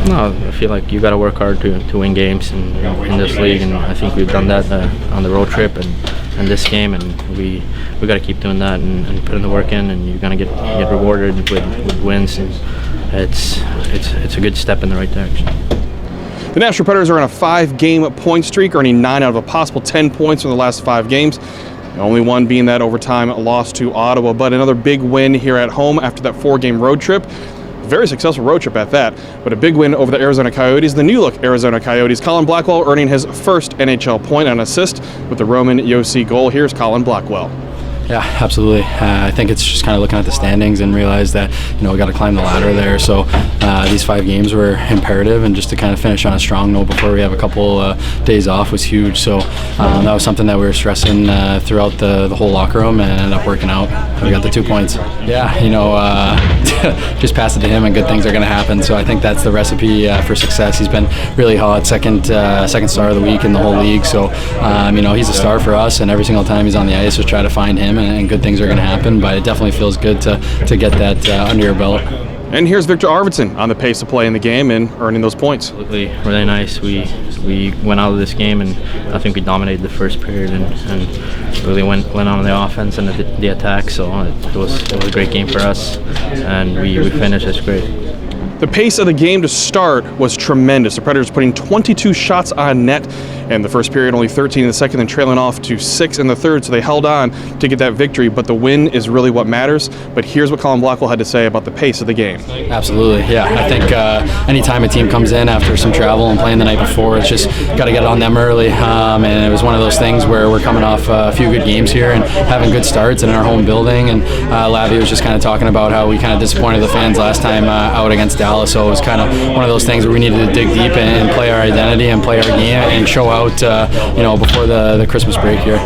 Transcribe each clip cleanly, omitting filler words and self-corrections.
No, I feel like you got to work hard to win games in this league, and I think we've done that on the road trip and this game, and we got to keep doing that and putting the work in, and you're gonna get rewarded with wins, and it's a good step in the right direction. The Nashville Predators are on a 5-game point streak, earning 9 out of a possible 10 points in the last 5 games. The only one being that overtime loss to Ottawa, but another big win here at home after that 4-game road trip. Very successful road trip at that, but a big win over the Arizona Coyotes, the new-look Arizona Coyotes. Colin Blackwell earning his first NHL point and assist with the Roman Josi goal. Here's Colin Blackwell. Yeah, absolutely. I think it's just kind of looking at the standings and realize that, we got to climb the ladder there. So these 5 games were imperative, and just to kind of finish on a strong note before we have a couple days off was huge. So that was something that we were stressing throughout the whole locker room, and ended up working out. We got the 2 points. Yeah, just pass it to him and good things are going to happen. So I think that's the recipe for success. He's been really hot, second star of the week in the whole league. So he's a star for us, and every single time he's on the ice, just try to find him, and good things are going to happen. But it definitely feels good to get that under your belt. And here's Viktor Arvidsson on the pace of play in the game and earning those points. Absolutely, really nice. We went out of this game, and I think we dominated the first period and really went on the offense and the attack. So it was a great game for us, and we finished. It's great. The pace of the game to start was tremendous. The Predators putting 22 shots on net in the first period, only 13 in the second, and trailing off to 6 in the third, so they held on to get that victory, but the win is really what matters. But here's what Colin Blackwell had to say about the pace of the game. Absolutely, yeah. I think anytime a team comes in after some travel and playing the night before, it's just got to get it on them early, and it was one of those things where we're coming off a few good games here and having good starts in our home building, and Lavi was just kind of talking about how we kind of disappointed the fans last time out against Dallas. So it was kind of one of those things where we needed to dig deep and play our identity and play our game and show out, before the Christmas break here.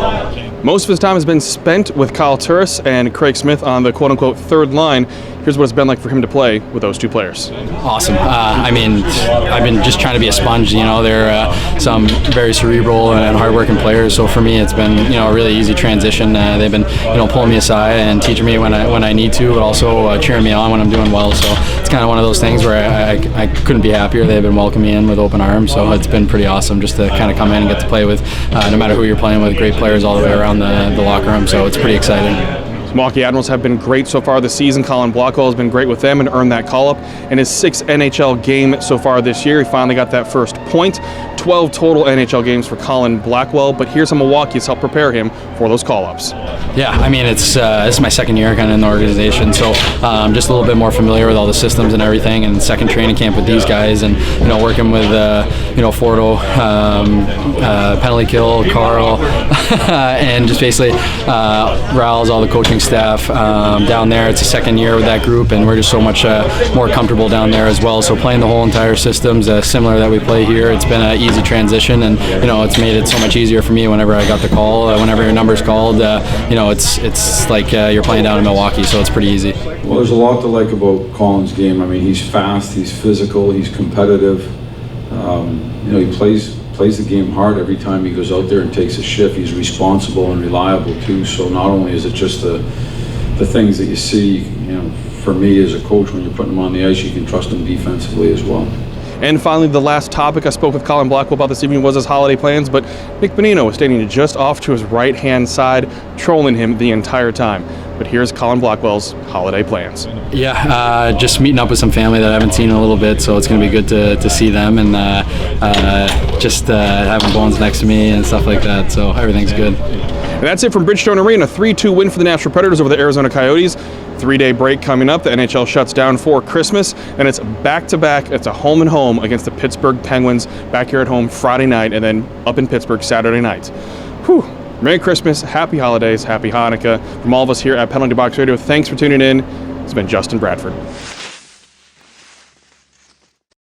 Most of his time has been spent with Kyle Turris and Craig Smith on the quote-unquote third line. Here's what it's been like for him to play with those 2 players. Awesome. I've been just trying to be a sponge. They're some very cerebral and hardworking players. So for me, it's been a really easy transition. They've been pulling me aside and teaching me when I need to, but also cheering me on when I'm doing well. So it's kind of one of those things where I couldn't be happier. They've been welcoming me in with open arms. So it's been pretty awesome just to kind of come in and get to play with, no matter who you're playing with, great players all the way around the locker room. So it's pretty exciting. Milwaukee Admirals have been great so far this season. Colin Blackwell has been great with them and earned that call-up in his 6th NHL game so far this year. He finally got that first point. 12 total NHL games for Colin Blackwell, but here's how Milwaukee has helped prepare him for those call-ups. Yeah, this is my 2nd year kind of in the organization, so just a little bit more familiar with all the systems and everything, and 2nd training camp with these guys, and working with Fordo, penalty kill, Carl, and just basically Riles, all the coaching staff down there. It's a 2nd year with that group, and we're just so much more comfortable down there as well. So playing the whole entire system's similar that we play here. It's been an easy transition, and it's made it so much easier for me whenever I got the call. Whenever your number's called, it's like you're playing down in Milwaukee, so it's pretty easy. Well, there's a lot to like about Colin's game. He's fast, he's physical, he's competitive. He plays the game hard every time he goes out there and takes a shift. He's responsible and reliable too. So not only is it just the things that you see, for me as a coach, when you're putting him on the ice, you can trust him defensively as well. And finally, the last topic I spoke with Colin Blackwell about this evening was his holiday plans, but Nick Bonino was standing just off to his right-hand side, trolling him the entire time. But here's Colin Blackwell's holiday plans. Yeah, just meeting up with some family that I haven't seen in a little bit, so it's going to be good to see them, and just having Bones next to me and stuff like that, so everything's good. And that's it from Bridgestone Arena. A 3-2 win for the Nashville Predators over the Arizona Coyotes. 3-day break coming up. The NHL shuts down for Christmas, and it's back-to-back. It's a home-and-home against the Pittsburgh Penguins back here at home Friday night, and then up in Pittsburgh Saturday night. Whew. Merry Christmas, Happy Holidays, Happy Hanukkah. From all of us here at Penalty Box Radio, thanks for tuning in. It's been Justin Bradford.